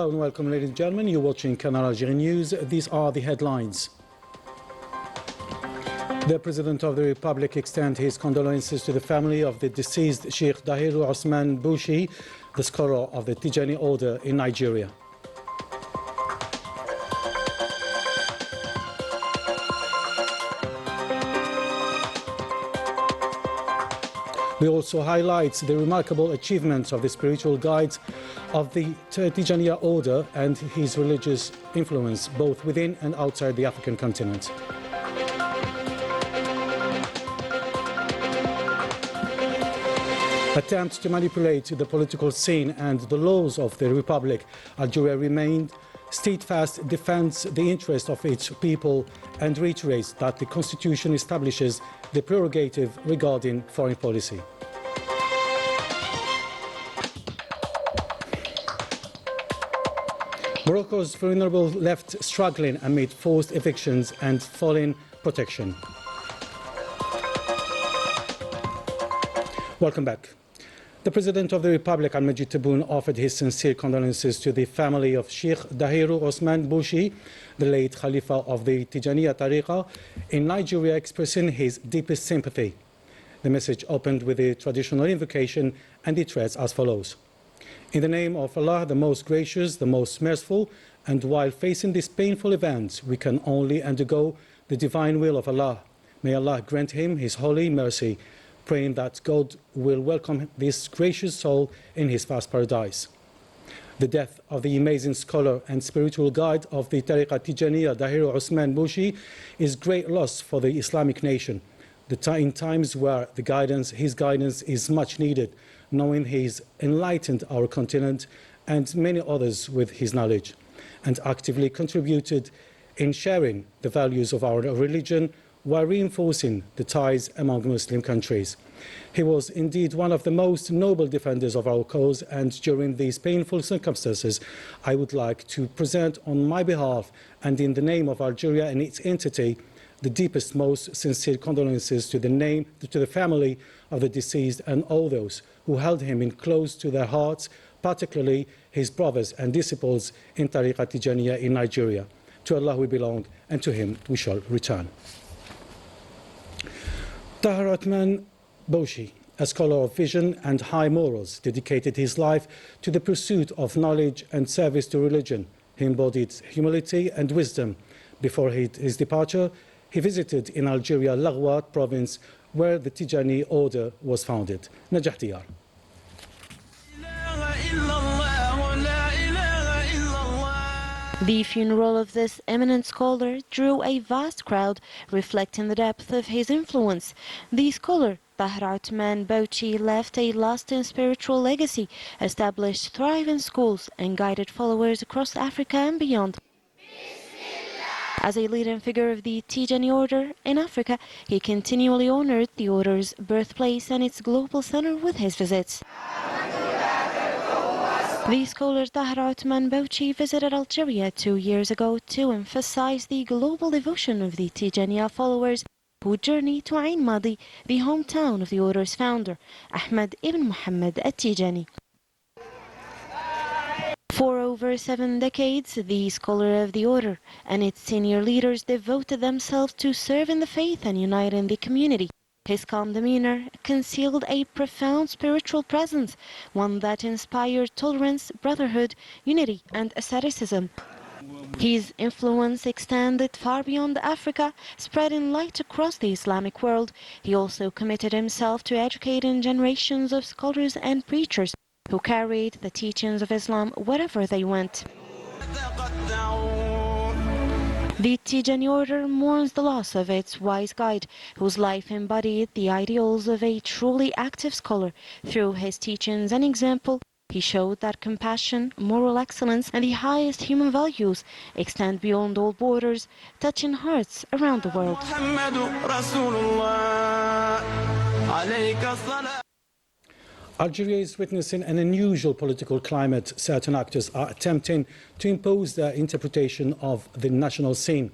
Hello and welcome, ladies and gentlemen. You're watching Canal Algérie News. These are the headlines. The President of the Republic extends his condolences to the family of the deceased Sheikh Dahiru Osman Bouchi, the scholar of the Tijani order in Nigeria. We also highlight the remarkable achievements of the spiritual guides of the Tijaniya order and his religious influence both within and outside the African continent. Attempts to manipulate the political scene and the laws of the Republic, Algeria remained steadfast, defends the interest of its people and reiterates that the Constitution establishes the prerogative regarding foreign policy. Morocco's vulnerable left struggling amid forced evictions and falling protection. Welcome back. The President of the Republic, Al-Majid Tebboune, offered his sincere condolences to the family of Sheikh Dahiru Osman Bouchi, the late Khalifa of the Tijaniya Tariqa in Nigeria, expressing his deepest sympathy. The message opened with the traditional invocation, and it reads as follows. In the name of Allah, the most gracious, the most merciful, and while facing this painful event, we can only undergo the divine will of Allah. May Allah grant him his holy mercy, praying that God will welcome this gracious soul in his vast paradise. The death of the amazing scholar and spiritual guide of the Tariqa Tijaniya, Dahiru Osman Bouchi, is great loss for the Islamic nation. In times where his guidance is much needed, knowing he's enlightened our continent and many others with his knowledge, and actively contributed in sharing the values of our religion while reinforcing the ties among Muslim countries. He was indeed one of the most noble defenders of our cause, and during these painful circumstances, I would like to present on my behalf and in the name of Algeria and its entity the deepest, most sincere condolences to the family of the deceased and all those who held him in close to their hearts, particularly his brothers and disciples in Tariqa Tijaniya in Nigeria. To Allah we belong, and to him we shall return. Dahiru Osman Bouchi, a scholar of vision and high morals, dedicated his life to the pursuit of knowledge and service to religion. He embodied humility and wisdom. Before his departure, he visited in Algeria Laghouat province, where the Tijani order was founded. Najah Diyar. The funeral of this eminent scholar drew a vast crowd, reflecting the depth of his influence. The scholar, Dahiru Osman Bouchi, left a lasting spiritual legacy, established thriving schools, and guided followers across Africa and beyond. As a leading figure of the Tijani order in Africa, he continually honored the order's birthplace and its global center with his visits. The scholar Dahiru Osman Bouchi visited Algeria 2 years ago to emphasize the global devotion of the Tijaniya followers who journey to Ain Madi, the hometown of the order's founder, Ahmed ibn Muhammad at-Tijani. For over 7 decades, the scholar of the order and its senior leaders devoted themselves to serving the faith and uniting the community. His calm demeanor concealed a profound spiritual presence, one that inspired tolerance, brotherhood, unity, and asceticism. His influence extended far beyond Africa, spreading light across the Islamic world. He also committed himself to educating generations of scholars and preachers who carried the teachings of Islam wherever they went. The Tijani order mourns the loss of its wise guide, whose life embodied the ideals of a truly active scholar. Through his teachings and example, he showed that compassion, moral excellence, and the highest human values extend beyond all borders, touching hearts around the world. Algeria is witnessing an unusual political climate. Certain actors are attempting to impose their interpretation of the national scene.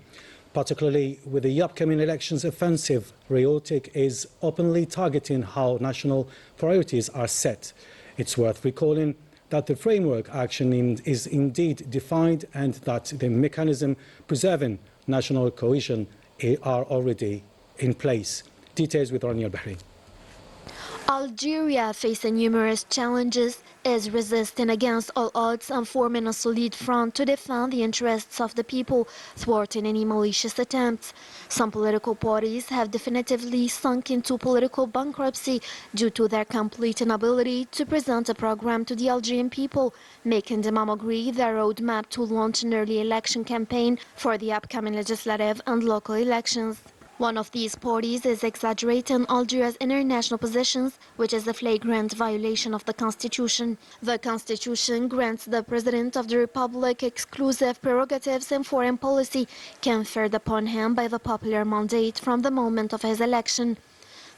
Particularly with the upcoming elections offensive, Rhetoric is openly targeting how national priorities are set. It's worth recalling that the framework action is indeed defined and that the mechanism preserving national cohesion are already in place. Details with Rania Bahri. Algeria, facing numerous challenges, is resisting against all odds and forming a solid front to defend the interests of the people, thwarting any malicious attempts. Some political parties have definitively sunk into political bankruptcy due to their complete inability to present a program to the Algerian people, making them agree their roadmap to launch an early election campaign for the upcoming legislative and local elections. One of these parties is exaggerating Algeria's international positions, which is a flagrant violation of the Constitution. The Constitution grants the President of the Republic exclusive prerogatives in foreign policy conferred upon him by the popular mandate from the moment of his election.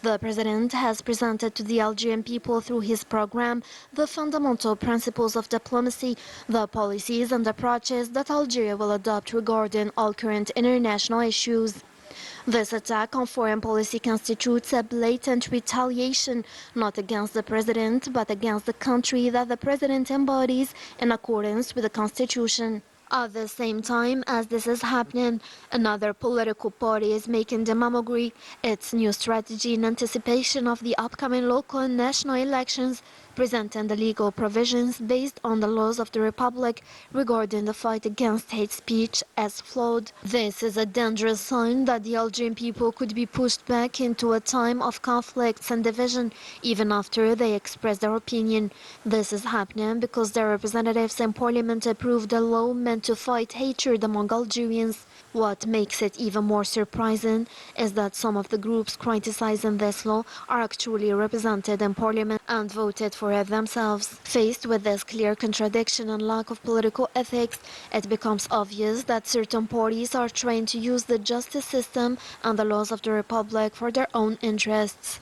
The President has presented to the Algerian people through his program the fundamental principles of diplomacy, the policies and approaches that Algeria will adopt regarding all current international issues. This attack on foreign policy constitutes a blatant retaliation, not against the President, but against the country that the President embodies in accordance with the Constitution. At the same time as this is happening, another political party is making demagoguery its new strategy in anticipation of the upcoming local and national elections, presenting the legal provisions based on the laws of the Republic regarding the fight against hate speech as flawed. This is a dangerous sign that the Algerian people could be pushed back into a time of conflicts and division, even after they express their opinion. This is happening because their representatives in parliament approved a law meant to fight hatred among Algerians. What makes it even more surprising is that some of the groups criticizing this law are actually represented in parliament and voted for it themselves. Faced with this clear contradiction and lack of political ethics, it becomes obvious that certain parties are trying to use the justice system and the laws of the Republic for their own interests.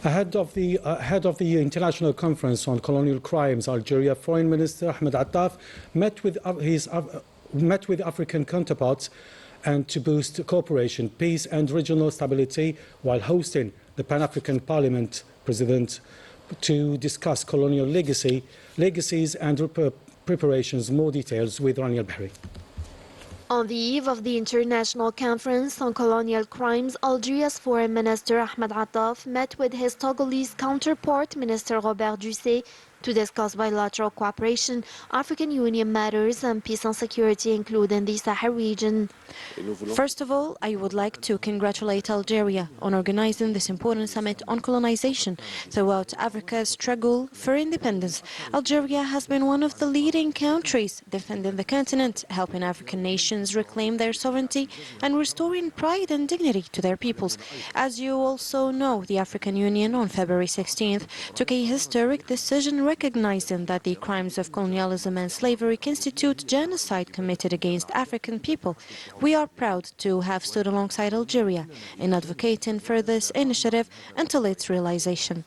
Ahead of the International Conference on Colonial Crimes, Algeria Foreign Minister Ahmed Attaf met with African counterparts and to boost cooperation, peace and regional stability while hosting the Pan-African Parliament President to discuss colonial legacies and preparations. More details with Rania Bahri. On the eve of the International Conference on Colonial Crimes, Algeria's Foreign Minister Ahmed Attaf met with his Togolese counterpart, Minister Robert Ducé, to discuss bilateral cooperation, African Union matters and peace and security, including the Sahel region. First of all, I would like to congratulate Algeria on organizing this important summit on colonization. Throughout Africa's struggle for independence, Algeria has been one of the leading countries defending the continent, helping African nations reclaim their sovereignty and restoring pride and dignity to their peoples. As you also know, the African Union on February 16th took a historic decision recognizing that the crimes of colonialism and slavery constitute genocide committed against African people. We are proud to have stood alongside Algeria in advocating for this initiative until its realization.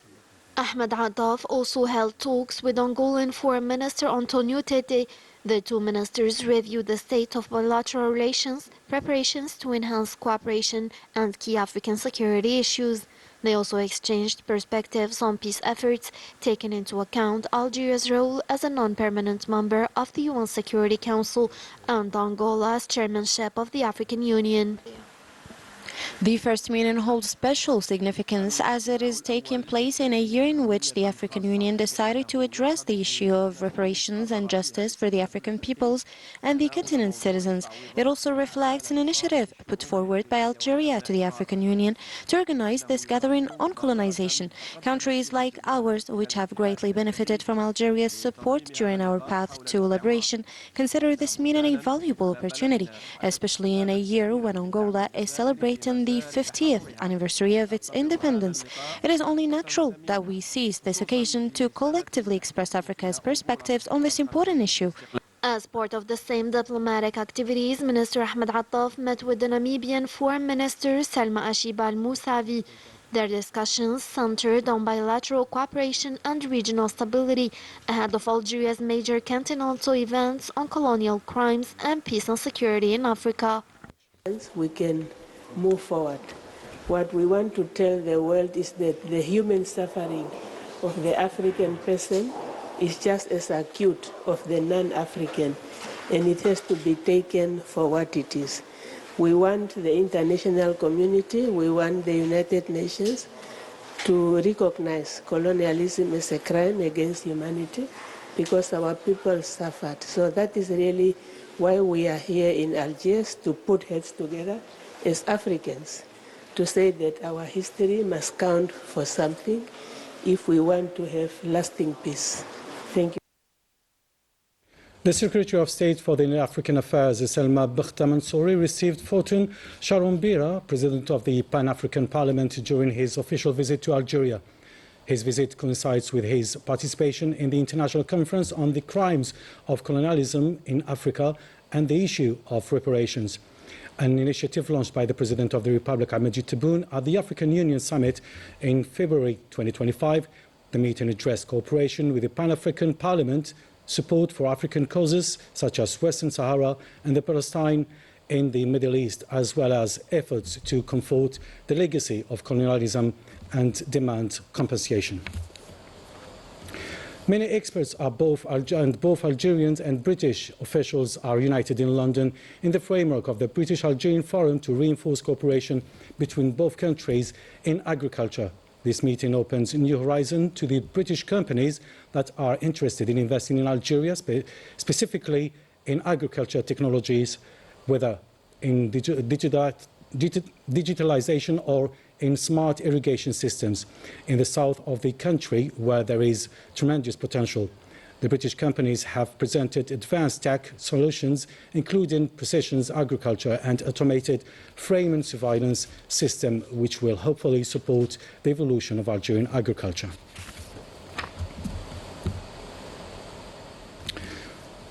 Ahmed Attaf also held talks with Angolan Foreign Minister Antonio Tete. The two ministers reviewed the state of bilateral relations, preparations to enhance cooperation, and key African security issues. They also exchanged perspectives on peace efforts, taking into account Algeria's role as a non-permanent member of the UN Security Council and Angola's chairmanship of the African Union. The first meeting holds special significance as it is taking place in a year in which the African Union decided to address the issue of reparations and justice for the African peoples and the continent's citizens. It also reflects an initiative put forward by Algeria to the African Union to organize this gathering on colonization. Countries like ours, which have greatly benefited from Algeria's support during our path to liberation, consider this meeting a valuable opportunity, especially in a year when Angola is celebrating the 50th anniversary of its independence. It is only natural that we seize this occasion to collectively express Africa's perspectives on this important issue. As part of the same diplomatic activities, Minister Ahmed Attaf met with the Namibian Foreign Minister Salma Ashibal Moussavi. Their discussions centered on bilateral cooperation and regional stability ahead of Algeria's major continental events on colonial crimes and peace and security in Africa. We can move forward. What we want to tell the world is that the human suffering of the African person is just as acute of the non-African, and it has to be taken for what it is. We want the international community, we want the United Nations to recognize colonialism as a crime against humanity because our people suffered. So that is really why we are here in Algiers, to put heads together as Africans, to say that our history must count for something if we want to have lasting peace. Thank you. The Secretary of State for the African Affairs, Selma Bakhta Mansouri, received Fortune Sharonbira, President of the Pan-African Parliament, during his official visit to Algeria. His visit coincides with his participation in the International Conference on the Crimes of Colonialism in Africa and the issue of reparations, an initiative launched by the President of the Republic, Ahmed Tebboune, at the African Union Summit in February 2025. The meeting addressed cooperation with the Pan-African Parliament, support for African causes such as Western Sahara and the Palestine in the Middle East, as well as efforts to comfort the legacy of colonialism and demand compensation. Many experts are both Algerians and British officials are united in London in the framework of the British-Algerian Forum to reinforce cooperation between both countries in agriculture. This meeting opens a new horizon to the British companies that are interested in investing in Algeria, specifically in agriculture technologies, whether in digitalization or in smart irrigation systems in the south of the country, where there is tremendous potential. The British companies have presented advanced tech solutions, including precision agriculture and automated frame and surveillance system, which will hopefully support the evolution of Algerian agriculture.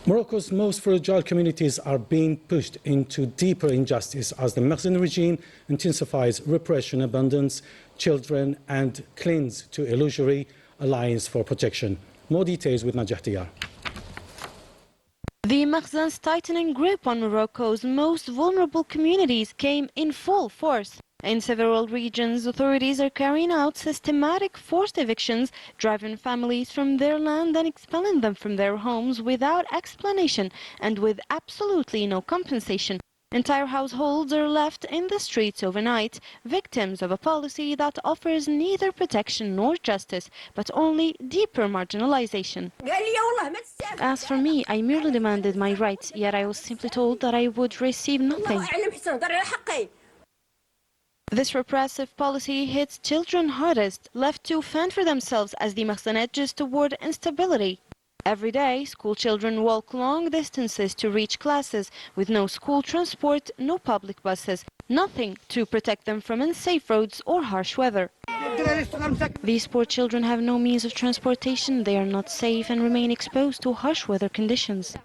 Morocco's most fragile communities are being pushed into deeper injustice as the Mersin regime intensifies repression, abandons children, and clings to illusory alliance for protection. More details with Najah Tiyar. The Mersin's tightening grip on Morocco's most vulnerable communities came in full force. In several regions, authorities are carrying out systematic forced evictions, driving families from their land and expelling them from their homes without explanation and with absolutely no compensation. Entire households are left in the streets overnight, victims of a policy that offers neither protection nor justice, but only deeper marginalization. As for me, I merely demanded my rights, yet I was simply told that I would receive nothing. This repressive policy hits children hardest, left to fend for themselves as the Mersin edges toward instability. Every day, school children walk long distances to reach classes, with no school transport, no public buses, nothing to protect them from unsafe roads or harsh weather. These poor children have no means of transportation, they are not safe and remain exposed to harsh weather conditions.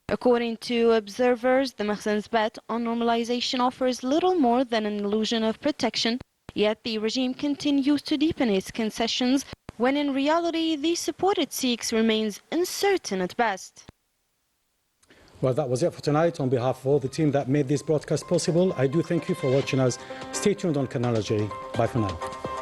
According to observers, the Mersin's bet on normalization offers little more than an illusion of protection, yet the regime continues to deepen its concessions, when in reality the support it seeks remains uncertain at best. Well, that was it for tonight. On behalf of all the team that made this broadcast possible, I do thank you for watching us. Stay tuned on Canal Algérie. Bye for now.